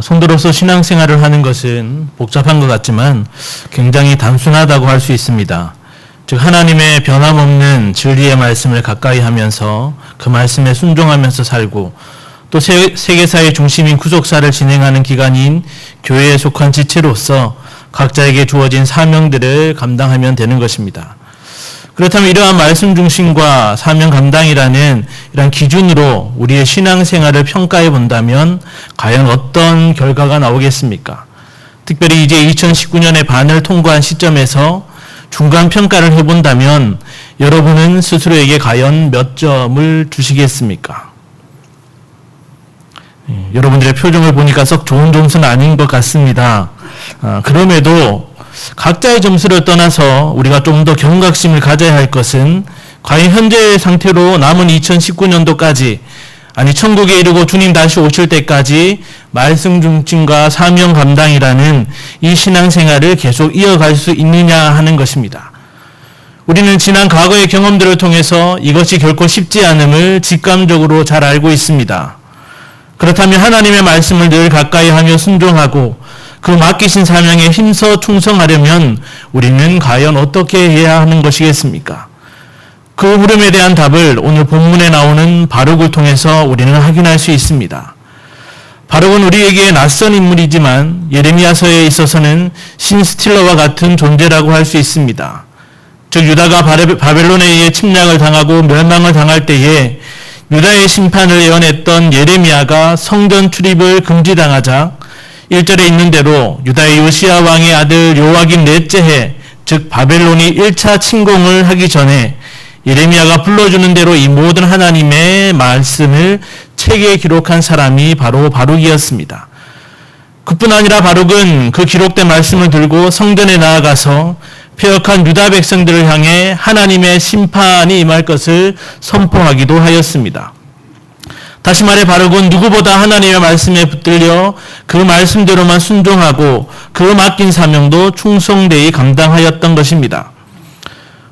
성도로서 신앙생활을 하는 것은 복잡한 것 같지만 굉장히 단순하다고 할 수 있습니다. 즉 하나님의 변함없는 진리의 말씀을 가까이 하면서 그 말씀에 순종하면서 살고 또 세계사의 중심인 구속사를 진행하는 기관인 교회에 속한 지체로서 각자에게 주어진 사명들을 감당하면 되는 것입니다. 그렇다면 이러한 말씀 중심과 사명 감당이라는 이런 기준으로 우리의 신앙생활을 평가해 본다면 과연 어떤 결과가 나오겠습니까? 특별히 이제 2019년의 반을 통과한 시점에서 중간 평가를 해본다면 여러분은 스스로에게 과연 몇 점을 주시겠습니까? 여러분들의 표정을 보니까 썩 좋은 점수는 아닌 것 같습니다. 그럼에도 각자의 점수를 떠나서 우리가 좀 더 경각심을 가져야 할 것은 과연 현재의 상태로 남은 2019년도까지 아니 천국에 이르고 주님 다시 오실 때까지 말씀 중심과 사명 감당이라는 이 신앙생활을 계속 이어갈 수 있느냐 하는 것입니다. 우리는 지난 과거의 경험들을 통해서 이것이 결코 쉽지 않음을 직감적으로 잘 알고 있습니다. 그렇다면 하나님의 말씀을 늘 가까이 하며 순종하고 그 맡기신 사명에 힘써 충성하려면 우리는 과연 어떻게 해야 하는 것이겠습니까? 그 물음에 대한 답을 오늘 본문에 나오는 바룩을 통해서 우리는 확인할 수 있습니다. 바룩은 우리에게 낯선 인물이지만 예레미야서에 있어서는 신스틸러와 같은 존재라고 할 수 있습니다. 즉 유다가 바벨론에 의해 침략을 당하고 멸망을 당할 때에 유다의 심판을 예언했던 예레미야가 성전 출입을 금지당하자 1절에 있는 대로 유다의 요시야 왕의 아들 요아김 넷째 해, 즉 바벨론이 1차 침공을 하기 전에 예레미야가 불러주는 대로 이 모든 하나님의 말씀을 책에 기록한 사람이 바로 바룩이었습니다. 그뿐 아니라 바룩은 그 기록된 말씀을 들고 성전에 나아가서 패역한 유다 백성들을 향해 하나님의 심판이 임할 것을 선포하기도 하였습니다. 다시 말해 바룩은 누구보다 하나님의 말씀에 붙들려 그 말씀대로만 순종하고 그 맡긴 사명도 충성되이 감당하였던 것입니다.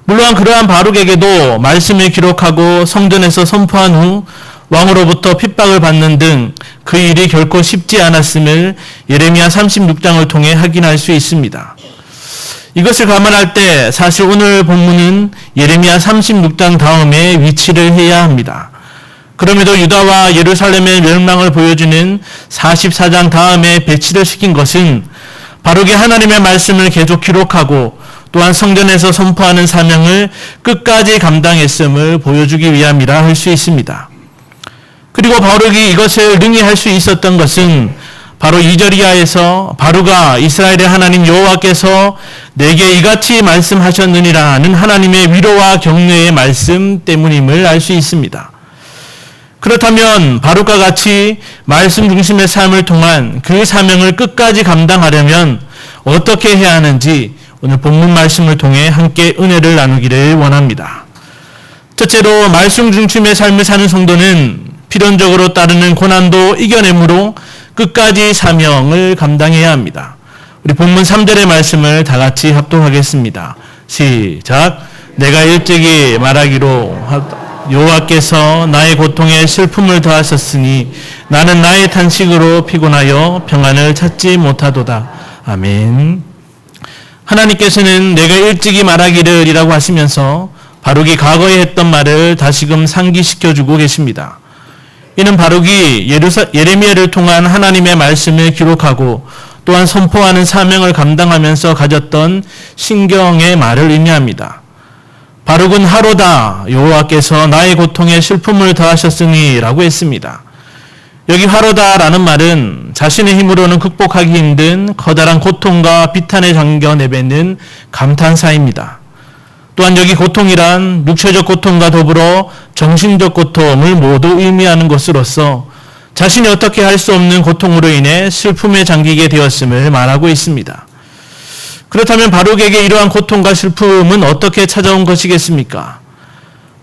물론 그러한 바룩에게도 말씀을 기록하고 성전에서 선포한 후 왕으로부터 핍박을 받는 등 그 일이 결코 쉽지 않았음을 예레미야 36장을 통해 확인할 수 있습니다. 이것을 감안할 때 사실 오늘 본문은 예레미야 36장 다음에 위치를 해야 합니다. 그럼에도 유다와 예루살렘의 멸망을 보여주는 44장 다음에 배치를 시킨 것은 바룩이 하나님의 말씀을 계속 기록하고 또한 성전에서 선포하는 사명을 끝까지 감당했음을 보여주기 위함이라 할 수 있습니다. 그리고 바룩이 이것을 능히 할 수 있었던 것은 바로 2절 이하에서 바룩아 이스라엘의 하나님 여호와께서 내게 이같이 말씀하셨느니라 하는 하나님의 위로와 격려의 말씀 때문임을 알 수 있습니다. 그렇다면 바룩과 같이 말씀 중심의 삶을 통한 그 사명을 끝까지 감당하려면 어떻게 해야 하는지 오늘 본문 말씀을 통해 함께 은혜를 나누기를 원합니다. 첫째로 말씀 중심의 삶을 사는 성도는 필연적으로 따르는 고난도 이겨내므로 끝까지 사명을 감당해야 합니다. 우리 본문 3절의 말씀을 다 같이 합독하겠습니다. 시작. 내가 일찍이 말하기로 여호와께서 나의 고통에 슬픔을 더하셨으니 나는 나의 탄식으로 피곤하여 평안을 찾지 못하도다. 아멘. 하나님께서는 내가 일찍이 말하기를 이라고 하시면서 바룩이 과거에 했던 말을 다시금 상기시켜주고 계십니다. 이는 바룩이 예레미야를 통한 하나님의 말씀을 기록하고 또한 선포하는 사명을 감당하면서 가졌던 신경의 말을 의미합니다. 바룩은 하로다 여호와께서 나의 고통에 슬픔을 더하셨으니 라고 했습니다. 여기 하로다라는 말은 자신의 힘으로는 극복하기 힘든 커다란 고통과 비탄에 잠겨 내뱉는 감탄사입니다. 또한 여기 고통이란 육체적 고통과 더불어 정신적 고통을 모두 의미하는 것으로서 자신이 어떻게 할 수 없는 고통으로 인해 슬픔에 잠기게 되었음을 말하고 있습니다. 그렇다면 바룩에게 이러한 고통과 슬픔은 어떻게 찾아온 것이겠습니까?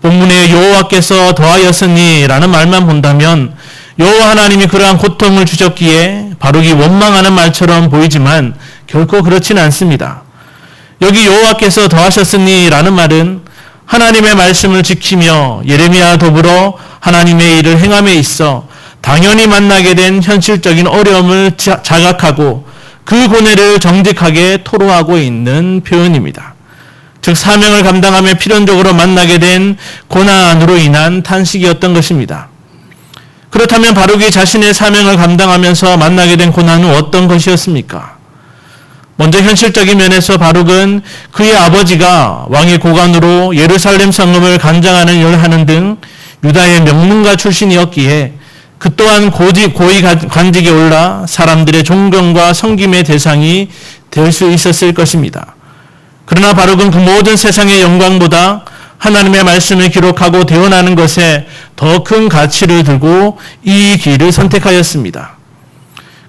본문에 여호와께서 더하였으니 라는 말만 본다면 여호와 하나님이 그러한 고통을 주셨기에 바룩이 원망하는 말처럼 보이지만 결코 그렇지는 않습니다. 여기 여호와께서 더하셨으니 라는 말은 하나님의 말씀을 지키며 예레미야와 더불어 하나님의 일을 행함에 있어 당연히 만나게 된 현실적인 어려움을 자각하고 그 고뇌를 정직하게 토로하고 있는 표현입니다. 즉 사명을 감당하며 필연적으로 만나게 된 고난으로 인한 탄식이었던 것입니다. 그렇다면 바룩이 자신의 사명을 감당하면서 만나게 된 고난은 어떤 것이었습니까? 먼저 현실적인 면에서 바룩은 그의 아버지가 왕의 고관으로 예루살렘 성읍을 관장하는 일을 하는 등 유다의 명문가 출신이었기에 그 또한 고위 관직에 올라 사람들의 존경과 섬김의 대상이 될 수 있었을 것입니다. 그러나 바룩은 그 모든 세상의 영광보다 하나님의 말씀을 기록하고 대언하는 것에 더 큰 가치를 두고 이 길을 선택하였습니다.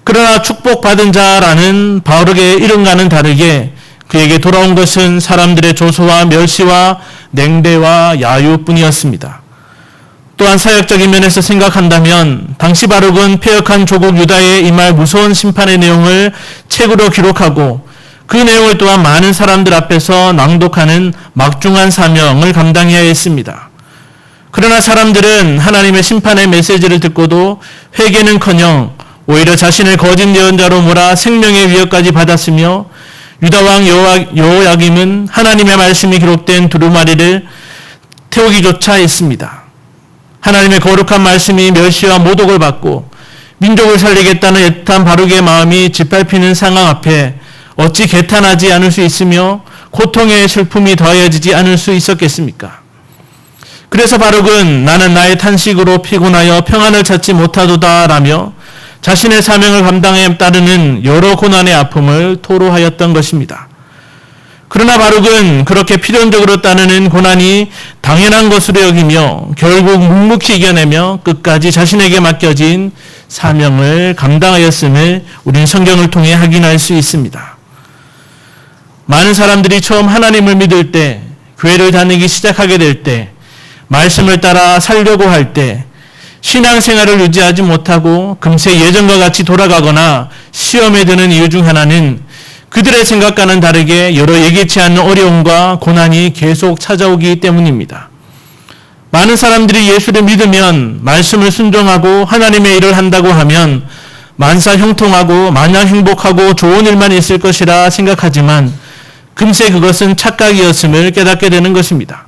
그러나 축복받은 자라는 바룩의 이름과는 다르게 그에게 돌아온 것은 사람들의 조소와 멸시와 냉대와 야유뿐이었습니다. 또한 사역적인 면에서 생각한다면 당시 바룩은 패역한 조국 유다에 임할 무서운 심판의 내용을 책으로 기록하고 그 내용을 또한 많은 사람들 앞에서 낭독하는 막중한 사명을 감당해야 했습니다. 그러나 사람들은 하나님의 심판의 메시지를 듣고도 회개는커녕 오히려 자신을 거짓 예언자로 몰아 생명의 위협까지 받았으며 유다왕 여호야김은 하나님의 말씀이 기록된 두루마리를 태우기조차 했습니다. 하나님의 거룩한 말씀이 멸시와 모독을 받고 민족을 살리겠다는 애탄 바룩의 마음이 짓밟히는 상황 앞에 어찌 개탄하지 않을 수 있으며 고통의 슬픔이 더해지지 않을 수 있었겠습니까? 그래서 바룩은 나는 나의 탄식으로 피곤하여 평안을 찾지 못하도다라며 자신의 사명을 감당에 따르는 여러 고난의 아픔을 토로하였던 것입니다. 그러나 바룩은 그렇게 필연적으로 따르는 고난이 당연한 것으로 여기며 결국 묵묵히 이겨내며 끝까지 자신에게 맡겨진 사명을 감당하였음을 우리는 성경을 통해 확인할 수 있습니다. 많은 사람들이 처음 하나님을 믿을 때, 교회를 다니기 시작하게 될 때, 말씀을 따라 살려고 할 때, 신앙생활을 유지하지 못하고 금세 예전과 같이 돌아가거나 시험에 드는 이유 중 하나는 그들의 생각과는 다르게 여러 예기치 않는 어려움과 고난이 계속 찾아오기 때문입니다. 많은 사람들이 예수를 믿으면 말씀을 순종하고 하나님의 일을 한다고 하면 만사 형통하고 마냥 행복하고 좋은 일만 있을 것이라 생각하지만 금세 그것은 착각이었음을 깨닫게 되는 것입니다.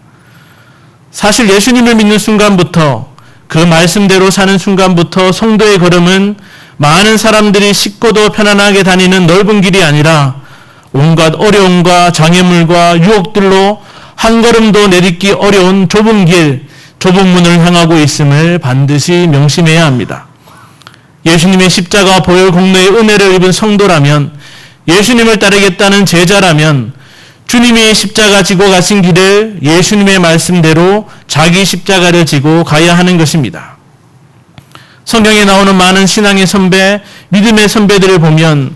사실 예수님을 믿는 순간부터 그 말씀대로 사는 순간부터 성도의 걸음은 많은 사람들이 쉽고도 편안하게 다니는 넓은 길이 아니라 온갖 어려움과 장애물과 유혹들로 한 걸음도 내딛기 어려운 좁은 길, 좁은 문을 향하고 있음을 반드시 명심해야 합니다. 예수님의 십자가 보혈 공로의 은혜를 입은 성도라면, 예수님을 따르겠다는 제자라면 주님이 십자가 지고 가신 길을 예수님의 말씀대로 자기 십자가를 지고 가야 하는 것입니다. 성경에 나오는 많은 신앙의 선배, 믿음의 선배들을 보면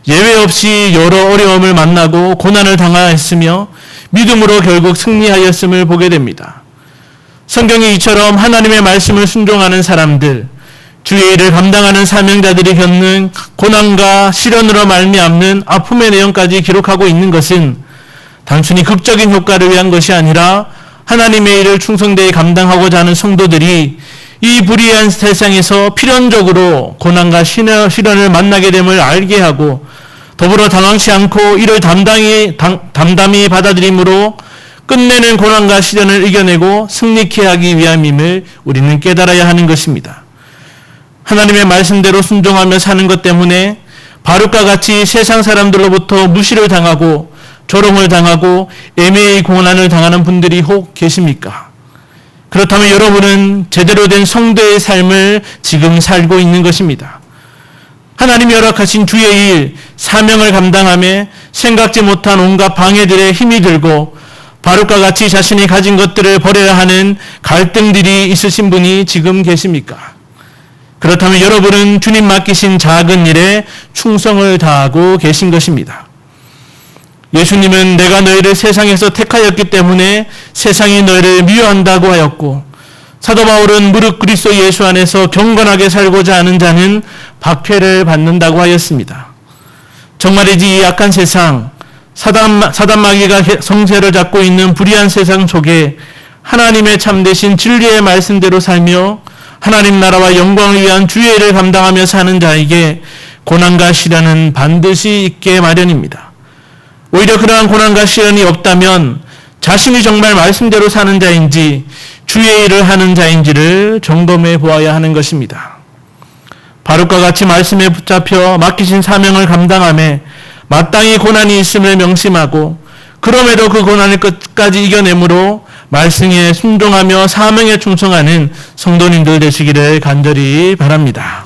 예외 없이 여러 어려움을 만나고 고난을 당하였으며 믿음으로 결국 승리하였음을 보게 됩니다. 성경이 이처럼 하나님의 말씀을 순종하는 사람들, 주의 일을 감당하는 사명자들이 겪는 고난과 시련으로 말미암는 아픔의 내용까지 기록하고 있는 것은 단순히 극적인 효과를 위한 것이 아니라 하나님의 일을 충성되이 감당하고자 하는 성도들이 이 불의한 세상에서 필연적으로 고난과 시련을 만나게 됨을 알게 하고 더불어 당황치 않고 이를 담담히 받아들임으로 끝내는 고난과 시련을 이겨내고 승리케 하기 위함임을 우리는 깨달아야 하는 것입니다. 하나님의 말씀대로 순종하며 사는 것 때문에 바룩과 같이 세상 사람들로부터 무시를 당하고 조롱을 당하고 애매히 고난을 당하는 분들이 혹 계십니까? 그렇다면 여러분은 제대로 된 성도의 삶을 지금 살고 있는 것입니다. 하나님이 허락하신 주의 일, 사명을 감당하며 생각지 못한 온갖 방해들에 힘이 들고 바룩과 같이 자신이 가진 것들을 버려야 하는 갈등들이 있으신 분이 지금 계십니까? 그렇다면 여러분은 주님 맡기신 작은 일에 충성을 다하고 계신 것입니다. 예수님은 내가 너희를 세상에서 택하였기 때문에 세상이 너희를 미워한다고 하였고, 사도 바울은 무릇 그리스도 예수 안에서 경건하게 살고자 하는 자는 박해를 받는다고 하였습니다. 정말이지 이 악한 세상, 사단 마귀가 성세를 잡고 있는 불의한 세상 속에 하나님의 참되신 진리의 말씀대로 살며 하나님 나라와 영광을 위한 주의 일을 감당하며 사는 자에게 고난과 시련은 반드시 있게 마련입니다. 오히려 그러한 고난과 시련이 없다면 자신이 정말 말씀대로 사는 자인지 주의 일을 하는 자인지를 점검해 보아야 하는 것입니다. 바룩과 같이 말씀에 붙잡혀 맡기신 사명을 감당함에 마땅히 고난이 있음을 명심하고 그럼에도 그 고난을 끝까지 이겨내므로 말씀에 순종하며 사명에 충성하는 성도님들 되시기를 간절히 바랍니다.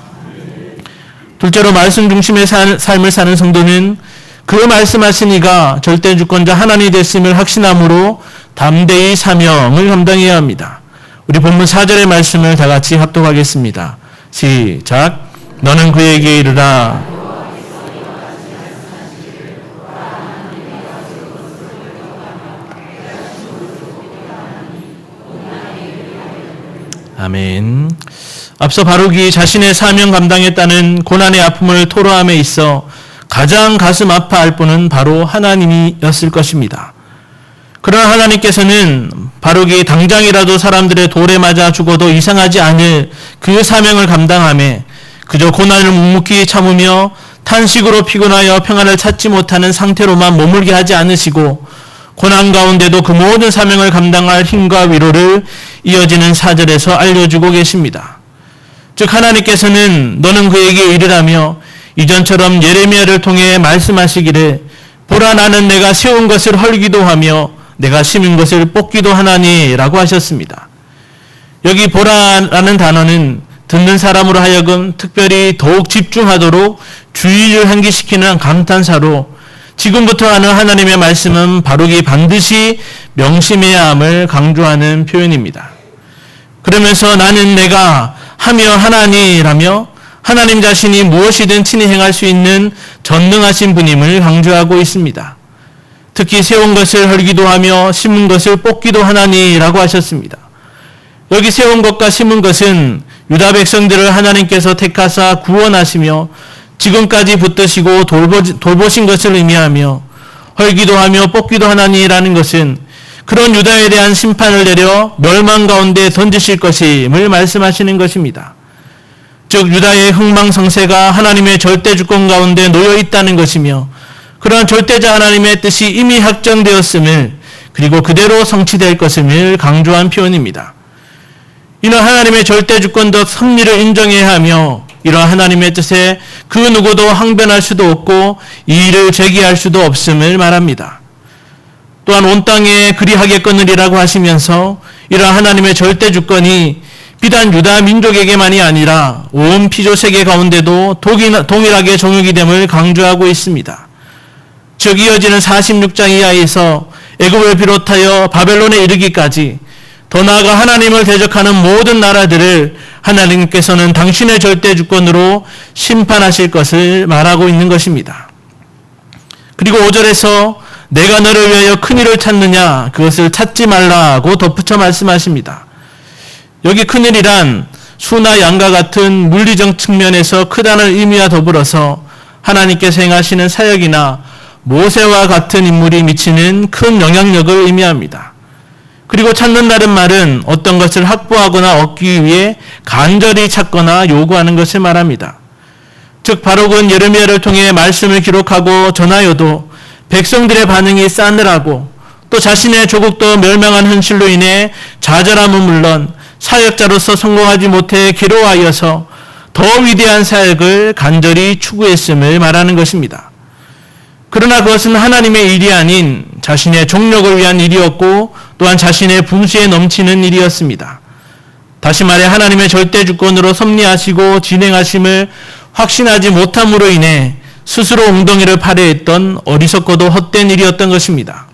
둘째로 말씀 중심의 삶을 사는 성도는 그 말씀하신 이가 절대 주권자 하나님이 됐음을 확신함으로 담대히 사명을 감당해야 합니다. 우리 본문 4절의 말씀을 다 같이 합독하겠습니다. 시작. 너는 그에게 이르라. 아멘. 앞서 바룩이 자신의 사명 감당에 따른 고난의 아픔을 토로함에 있어 가장 가슴 아파할 분은 바로 하나님이었을 것입니다. 그러나 하나님께서는 바룩이 당장이라도 사람들의 돌에 맞아 죽어도 이상하지 않을 그 사명을 감당함에 그저 고난을 묵묵히 참으며 탄식으로 피곤하여 평안을 찾지 못하는 상태로만 머물게 하지 않으시고 고난 가운데도 그 모든 사명을 감당할 힘과 위로를 이어지는 4절에서 알려주고 계십니다. 즉 하나님께서는 너는 그에게 이르라며 이전처럼 예레미야를 통해 말씀하시기를 보라 나는 내가 세운 것을 헐기도 하며 내가 심은 것을 뽑기도 하나니 라고 하셨습니다. 여기 보라라는 단어는 듣는 사람으로 하여금 특별히 더욱 집중하도록 주의를 환기시키는 감탄사로 지금부터 하는 하나님의 말씀은 바룩이 반드시 명심해야 함을 강조하는 표현입니다. 그러면서 나는 내가 하며 하나니라며 하나님 자신이 무엇이든 친히 행할 수 있는 전능하신 분임을 강조하고 있습니다. 특히 세운 것을 헐기도 하며 심은 것을 뽑기도 하나니라고 하셨습니다. 여기 세운 것과 심은 것은 유다 백성들을 하나님께서 택하사 구원하시며 지금까지 붙드시고 돌보신 것을 의미하며 헐기도 하며 뽑기도 하나니라는 것은 그런 유다에 대한 심판을 내려 멸망 가운데 던지실 것임을 말씀하시는 것입니다. 즉 유다의 흥망성쇠가 하나님의 절대 주권 가운데 놓여 있다는 것이며 그러한 절대자 하나님의 뜻이 이미 확정되었음을 그리고 그대로 성취될 것임을 강조한 표현입니다. 이는 하나님의 절대 주권도 섭리를 인정해야 하며 이러한 하나님의 뜻에 그 누구도 항변할 수도 없고 이의를 제기할 수도 없음을 말합니다. 또한 온 땅에 그리하겠거니라고 하시면서 이러한 하나님의 절대 주권이 비단 유다 민족에게만이 아니라 온 피조 세계 가운데도 동일하게 종육이 됨을 강조하고 있습니다. 즉 이어지는 46장 이하에서 애굽을 비롯하여 바벨론에 이르기까지 더 나아가 하나님을 대적하는 모든 나라들을 하나님께서는 당신의 절대 주권으로 심판하실 것을 말하고 있는 것입니다. 그리고 5절에서 내가 너를 위하여 큰일을 찾느냐 그것을 찾지 말라고 덧붙여 말씀하십니다. 여기 큰일이란 수나 양과 같은 물리적 측면에서 크다는 의미와 더불어서 하나님께서 행하시는 사역이나 모세와 같은 인물이 미치는 큰 영향력을 의미합니다. 그리고 찾는다는 말은 어떤 것을 확보하거나 얻기 위해 간절히 찾거나 요구하는 것을 말합니다. 즉 바룩은 예레미야를 통해 말씀을 기록하고 전하여도 백성들의 반응이 싸늘하고 또 자신의 조국도 멸망한 현실로 인해 좌절함은 물론 사역자로서 성공하지 못해 괴로워하여서 더 위대한 사역을 간절히 추구했음을 말하는 것입니다. 그러나 그것은 하나님의 일이 아닌 자신의 종력을 위한 일이었고 또한 자신의 분수에 넘치는 일이었습니다. 다시 말해 하나님의 절대 주권으로 섭리하시고 진행하심을 확신하지 못함으로 인해 스스로 엉덩이를 파래했던 어리석고도 헛된 일이었던 것입니다.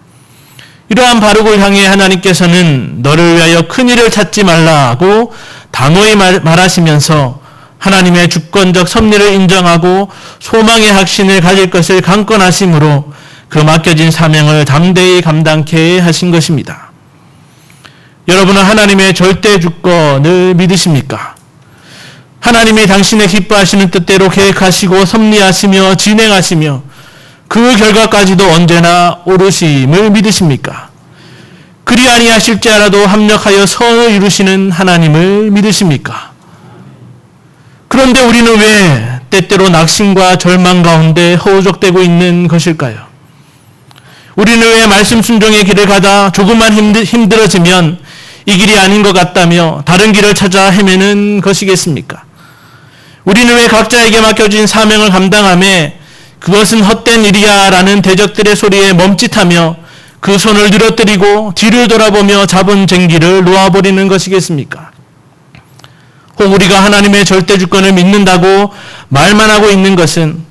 이러한 바룩을 향해 하나님께서는 너를 위하여 큰일을 찾지 말라고 단호히 말하시면서 하나님의 주권적 섭리를 인정하고 소망의 확신을 가질 것을 강권하심으로 그 맡겨진 사명을 담대히 감당케 하신 것입니다. 여러분은 하나님의 절대 주권을 믿으십니까? 하나님이 당신의 기뻐하시는 뜻대로 계획하시고 섭리하시며 진행하시며 그 결과까지도 언제나 오르심을 믿으십니까? 그리 아니하실지 알아도 합력하여 선을 이루시는 하나님을 믿으십니까? 그런데 우리는 왜 때때로 낙심과 절망 가운데 허우적대고 있는 것일까요? 우리는 왜 말씀 순종의 길을 가다 조금만 힘들어지면 이 길이 아닌 것 같다며 다른 길을 찾아 헤매는 것이겠습니까? 우리는 왜 각자에게 맡겨진 사명을 감당하며 그것은 헛된 일이야 라는 대적들의 소리에 멈칫하며 그 손을 늘어뜨리고 뒤를 돌아보며 잡은 쟁기를 놓아버리는 것이겠습니까? 혹 우리가 하나님의 절대 주권을 믿는다고 말만 하고 있는 것은,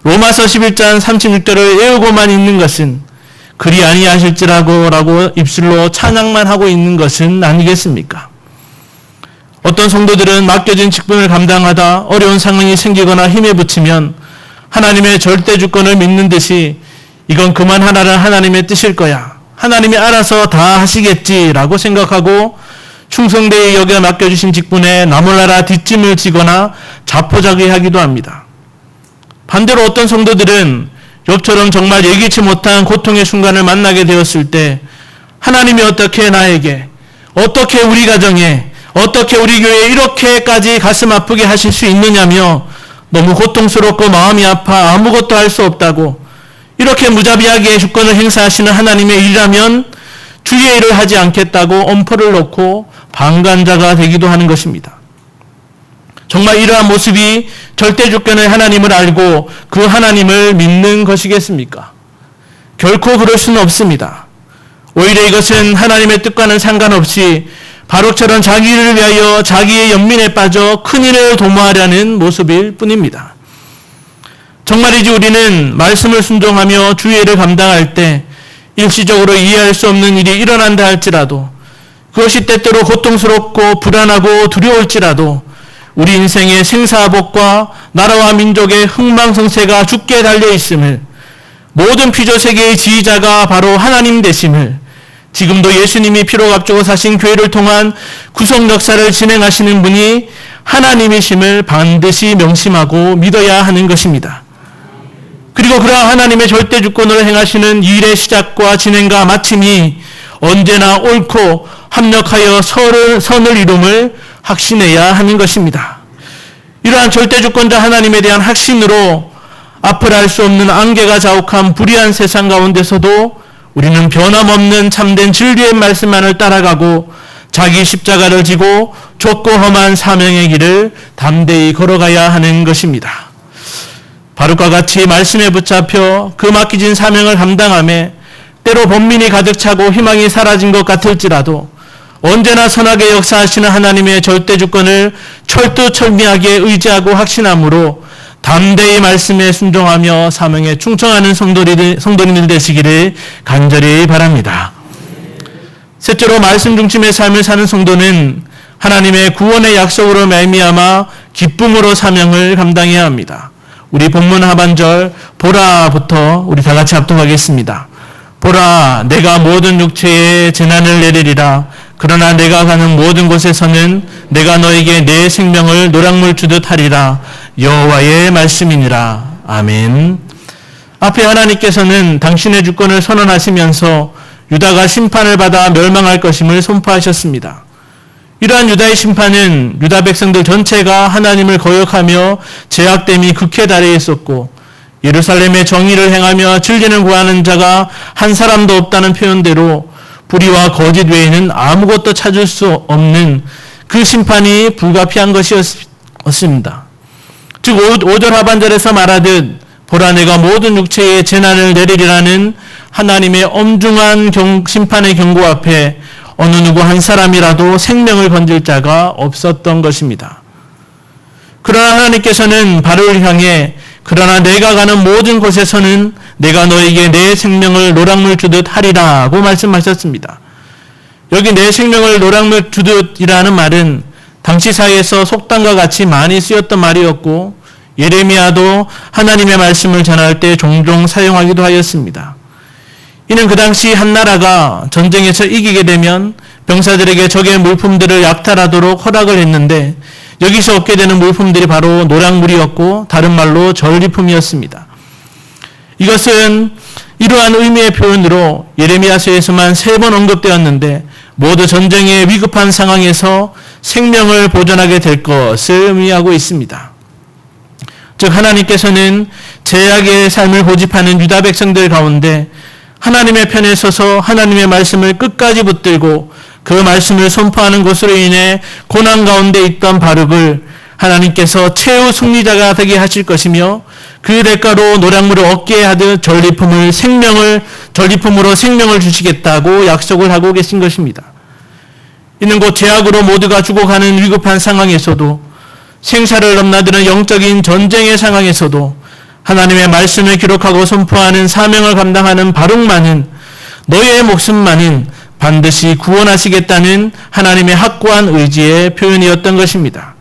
로마서 11장 36절을 외우고만 있는 것은, 그리 아니하실지라고 라고 입술로 찬양만 하고 있는 것은 아니겠습니까? 어떤 성도들은 맡겨진 직분을 감당하다 어려운 상황이 생기거나 힘에 부치면 하나님의 절대 주권을 믿는 듯이 이건 그만하라는 하나님의 뜻일 거야, 하나님이 알아서 다 하시겠지라고 생각하고 충성되이 여겨 맡겨주신 직분에 나몰라라 뒷짐을 지거나 자포자기하기도 합니다. 반대로 어떤 성도들은 욥처럼 정말 예기치 못한 고통의 순간을 만나게 되었을 때 하나님이 어떻게 나에게, 어떻게 우리 가정에, 어떻게 우리 교회에 이렇게까지 가슴 아프게 하실 수 있느냐며 너무 고통스럽고 마음이 아파 아무것도 할 수 없다고, 이렇게 무자비하게 주권을 행사하시는 하나님의 일이라면 주의 일을 하지 않겠다고 엄포를 놓고 방관자가 되기도 하는 것입니다. 정말 이러한 모습이 절대 주권의 하나님을 알고 그 하나님을 믿는 것이겠습니까? 결코 그럴 수는 없습니다. 오히려 이것은 하나님의 뜻과는 상관없이 바룩처럼 자기를 위하여 자기의 연민에 빠져 큰일을 도모하려는 모습일 뿐입니다. 정말이지 우리는 말씀을 순종하며 주의 일을 감당할 때 일시적으로 이해할 수 없는 일이 일어난다 할지라도, 그것이 때때로 고통스럽고 불안하고 두려울지라도 우리 인생의 생사복과 나라와 민족의 흥망성쇠가 주께 달려있음을, 모든 피조세계의 지휘자가 바로 하나님 되심을, 지금도 예수님이 피로 값주고 사신 교회를 통한 구속 역사를 진행하시는 분이 하나님이심을 반드시 명심하고 믿어야 하는 것입니다. 그리고 그러한 하나님의 절대 주권으로 행하시는 일의 시작과 진행과 마침이 언제나 옳고 합력하여 선을 이룸을 확신해야 하는 것입니다. 이러한 절대 주권자 하나님에 대한 확신으로 앞을 알 수 없는 안개가 자욱한 불의한 세상 가운데서도 우리는 변함없는 참된 진리의 말씀만을 따라가고 자기 십자가를 지고 좁고 험한 사명의 길을 담대히 걸어가야 하는 것입니다. 바룩과 같이 말씀에 붙잡혀 그 맡기진 사명을 감당하며 때로 번민이 가득 차고 희망이 사라진 것 같을지라도 언제나 선하게 역사하시는 하나님의 절대 주권을 철두철미하게 의지하고 확신함으로 담대히 말씀에 순종하며 사명에 충성하는 성도님들 되시기를 간절히 바랍니다. 셋째로 말씀 중심의 삶을 사는 성도는 하나님의 구원의 약속으로 말미암아 기쁨으로 사명을 감당해야 합니다. 우리 본문 하반절 보라부터 우리 다 같이 합독하겠습니다. 보라, 내가 모든 육체에 재난을 내리리라. 그러나 내가 가는 모든 곳에서는 내가 너에게 내 생명을 노량물 주듯 하리라. 여호와의 말씀이니라. 아멘. 앞에 하나님께서는 당신의 주권을 선언하시면서 유다가 심판을 받아 멸망할 것임을 선포하셨습니다. 이러한 유다의 심판은 유다 백성들 전체가 하나님을 거역하며 죄악됨이 극에 달해 있었고, 예루살렘의 정의를 행하며 진리를 구하는 자가 한 사람도 없다는 표현대로 불의와 거짓 외에는 아무것도 찾을 수 없는 그 심판이 불가피한 것이었습니다. 즉 5절 하반절에서 말하듯 보라, 내가 모든 육체에 재난을 내리리라는 하나님의 엄중한 심판의 경고 앞에 어느 누구 한 사람이라도 생명을 건질 자가 없었던 것입니다. 그러나 하나님께서는 바로를 향해 그러나 내가 가는 모든 곳에서는 내가 너에게 내 생명을 노량물 주듯 하리라고 말씀하셨습니다. 여기 내 생명을 노량물 주듯이라는 말은 당시 사회에서 속담과 같이 많이 쓰였던 말이었고, 예레미야도 하나님의 말씀을 전할 때 종종 사용하기도 하였습니다. 이는 그 당시 한 나라가 전쟁에서 이기게 되면 병사들에게 적의 물품들을 약탈하도록 허락을 했는데, 여기서 얻게 되는 물품들이 바로 노량물이었고 다른 말로 전리품이었습니다. 이것은 이러한 의미의 표현으로 예레미야서에서만 3번 언급되었는데 모두 전쟁의 위급한 상황에서 생명을 보존하게 될 것을 의미하고 있습니다. 즉 하나님께서는 죄악의 삶을 고집하는 유다 백성들 가운데 하나님의 편에 서서 하나님의 말씀을 끝까지 붙들고 그 말씀을 선포하는 것으로 인해 고난 가운데 있던 바룩을 하나님께서 최후 승리자가 되게 하실 것이며 그 대가로 노략물을 얻게 하듯 전리품으로 생명을 주시겠다고 약속을 하고 계신 것입니다. 이는 곧 죄악으로 모두가 죽어가는 위급한 상황에서도 생사를 넘나드는 영적인 전쟁의 상황에서도 하나님의 말씀을 기록하고 선포하는 사명을 감당하는 바룩만은 너희의 목숨만은 반드시 구원하시겠다는 하나님의 확고한 의지의 표현이었던 것입니다.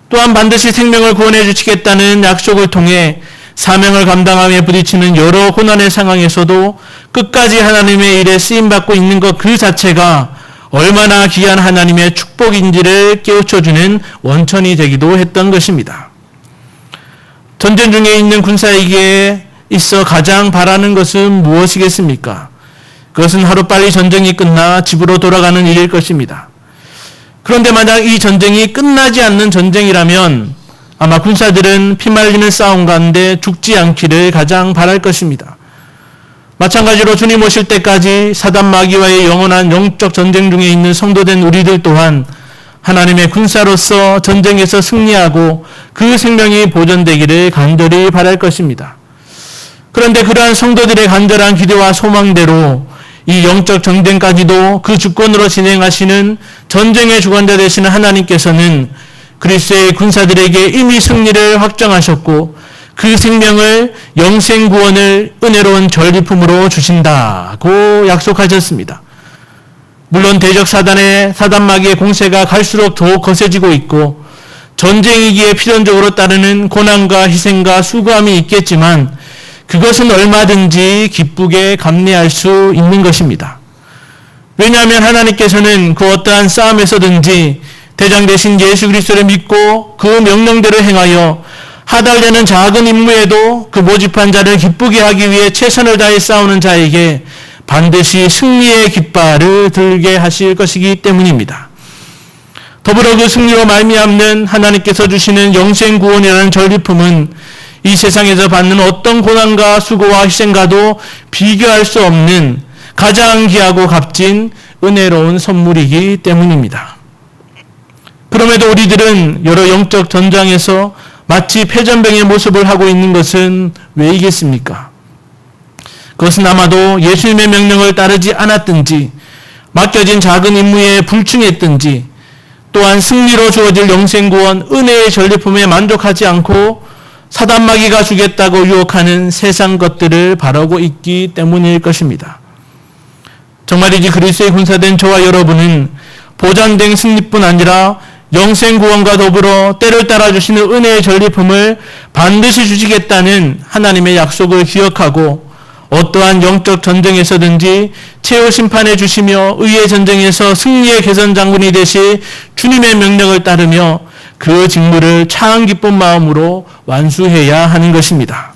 또한 반드시 생명을 구원해 주시겠다는 약속을 통해 사명을 감당하며 부딪히는 여러 고난의 상황에서도 끝까지 하나님의 일에 쓰임받고 있는 것 그 자체가 얼마나 귀한 하나님의 축복인지를 깨우쳐주는 원천이 되기도 했던 것입니다. 전쟁 중에 있는 군사에게 있어 가장 바라는 것은 무엇이겠습니까? 그것은 하루빨리 전쟁이 끝나 집으로 돌아가는 일일 것입니다. 그런데 만약 이 전쟁이 끝나지 않는 전쟁이라면 아마 군사들은 피말리는 싸움 가운데 죽지 않기를 가장 바랄 것입니다. 마찬가지로 주님 오실 때까지 사단 마귀와의 영원한 영적 전쟁 중에 있는 성도된 우리들 또한 하나님의 군사로서 전쟁에서 승리하고 그 생명이 보존되기를 간절히 바랄 것입니다. 그런데 그러한 성도들의 간절한 기대와 소망대로 이 영적 전쟁까지도 그 주권으로 진행하시는 전쟁의 주관자 되시는 하나님께서는 그리스도의 군사들에게 이미 승리를 확정하셨고 그 생명을 영생 구원을 은혜로운 전리품으로 주신다고 약속하셨습니다. 물론 대적 사단 마귀의 공세가 갈수록 더욱 거세지고 있고 전쟁이기에 필연적으로 따르는 고난과 희생과 수고함이 있겠지만 그것은 얼마든지 기쁘게 감내할 수 있는 것입니다. 왜냐하면 하나님께서는 그 어떠한 싸움에서든지 대장 되신 예수 그리스도를 믿고 그 명령대로 행하여 하달되는 작은 임무에도 그 모집한 자를 기쁘게 하기 위해 최선을 다해 싸우는 자에게 반드시 승리의 깃발을 들게 하실 것이기 때문입니다. 더불어 그 승리로 말미암는 하나님께서 주시는 영생 구원이라는 전리품은 이 세상에서 받는 어떤 고난과 수고와 희생과도 비교할 수 없는 가장 귀하고 값진 은혜로운 선물이기 때문입니다. 그럼에도 우리들은 여러 영적 전장에서 마치 패전병의 모습을 하고 있는 것은 왜이겠습니까? 그것은 아마도 예수님의 명령을 따르지 않았든지 맡겨진 작은 임무에 불충했든지 또한 승리로 주어질 영생구원 은혜의 전리품에 만족하지 않고 사단 마귀가 주겠다고 유혹하는 세상 것들을 바라고 있기 때문일 것입니다. 정말이지 그리스도의 군사된 저와 여러분은 보장된 승리뿐 아니라 영생구원과 더불어 때를 따라 주시는 은혜의 전리품을 반드시 주시겠다는 하나님의 약속을 기억하고 어떠한 영적 전쟁에서든지 최후 심판해 주시며 의의 전쟁에서 승리의 개선장군이 되실 주님의 명령을 따르며 그 직무를 참 기쁜 마음으로 완수해야 하는 것입니다.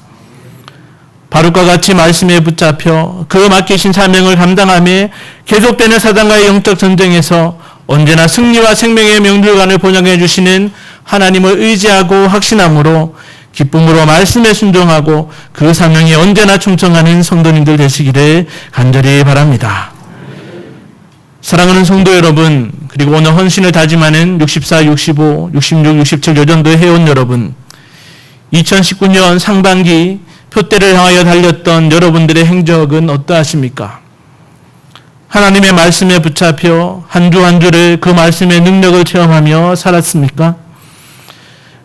바룩과 같이 말씀에 붙잡혀 그 맡기신 사명을 감당하며 계속되는 사단과의 영적 전쟁에서 언제나 승리와 생명의 명들관을 번영해 주시는 하나님을 의지하고 확신함으로 기쁨으로 말씀에 순종하고 그 사명에 언제나 충성하는 성도님들 되시기를 간절히 바랍니다. 사랑하는 성도 여러분, 그리고 오늘 헌신을 다짐하는 64, 65, 66, 67 여전도 회원 여러분, 2019년 상반기 표대를 향하여 달렸던 여러분들의 행적은 어떠하십니까? 하나님의 말씀에 붙잡혀 한 주 한 주를 그 말씀의 능력을 체험하며 살았습니까?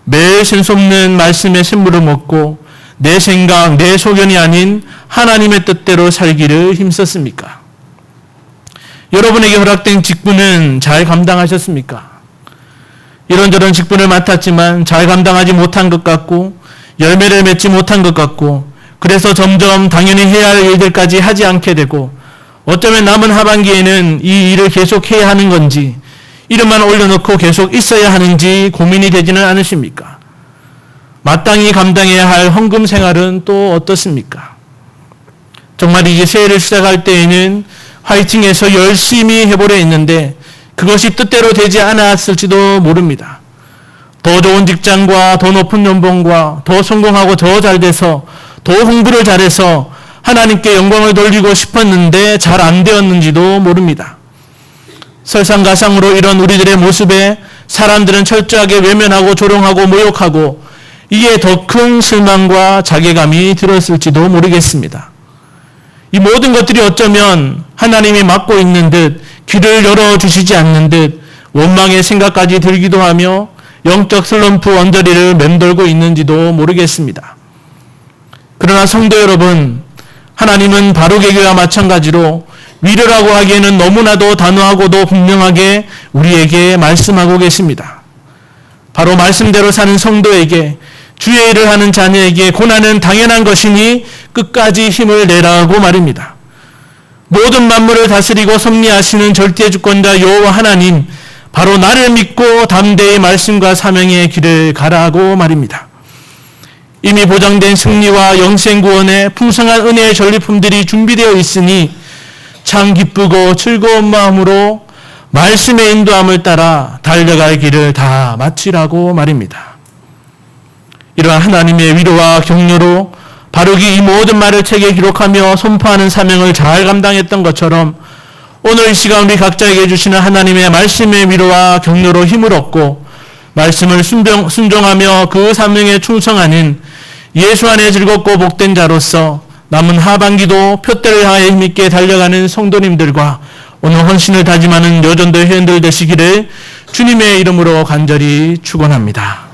매일 샘솟는 말씀의 샘물을 먹고 내 생각, 내 소견이 아닌 하나님의 뜻대로 살기를 힘썼습니까? 여러분에게 허락된 직분은 잘 감당하셨습니까? 이런저런 직분을 맡았지만 잘 감당하지 못한 것 같고 열매를 맺지 못한 것 같고 그래서 점점 당연히 해야 할 일들까지 하지 않게 되고 어쩌면 남은 하반기에는 이 일을 계속 해야 하는 건지 이름만 올려놓고 계속 있어야 하는지 고민이 되지는 않으십니까? 마땅히 감당해야 할 헌금 생활은 또 어떻습니까? 정말 이제 새해를 시작할 때에는 화이팅해서 열심히 해보려 했는데 그것이 뜻대로 되지 않았을지도 모릅니다. 더 좋은 직장과 더 높은 연봉과 더 성공하고 더 잘 돼서 더 홍보를 잘해서 하나님께 영광을 돌리고 싶었는데 잘 안 되었는지도 모릅니다. 설상가상으로 이런 우리들의 모습에 사람들은 철저하게 외면하고 조롱하고 모욕하고 이에 더 큰 실망과 자괴감이 들었을지도 모르겠습니다. 이 모든 것들이 어쩌면 하나님이 막고 있는 듯 귀를 열어주시지 않는 듯 원망의 생각까지 들기도 하며 영적 슬럼프 언저리를 맴돌고 있는지도 모르겠습니다. 그러나 성도 여러분, 하나님은 바로개 교회와 마찬가지로 위로라고 하기에는 너무나도 단호하고도 분명하게 우리에게 말씀하고 계십니다. 바로 말씀대로 사는 성도에게, 주의 일을 하는 자녀에게 고난은 당연한 것이니 끝까지 힘을 내라고 말입니다. 모든 만물을 다스리고 섭리하시는 절대 주권자 여호와 하나님, 바로 나를 믿고 담대히 말씀과 사명의 길을 가라고 말입니다. 이미 보장된 승리와 영생 구원의 풍성한 은혜의 전리품들이 준비되어 있으니 참 기쁘고 즐거운 마음으로 말씀의 인도함을 따라 달려갈 길을 다 마치라고 말입니다. 이러한 하나님의 위로와 격려로 바룩이 이 모든 말을 책에 기록하며 선포하는 사명을 잘 감당했던 것처럼 오늘 이 시간 우리 각자에게 주시는 하나님의 말씀의 위로와 격려로 힘을 얻고 말씀을 순종하며 그 사명에 충성하는 예수 안에 즐겁고 복된 자로서 남은 하반기도 표대를 향해 힘있게 달려가는 성도님들과 오늘 헌신을 다짐하는 여전도 회원들 되시기를 주님의 이름으로 간절히 축원합니다.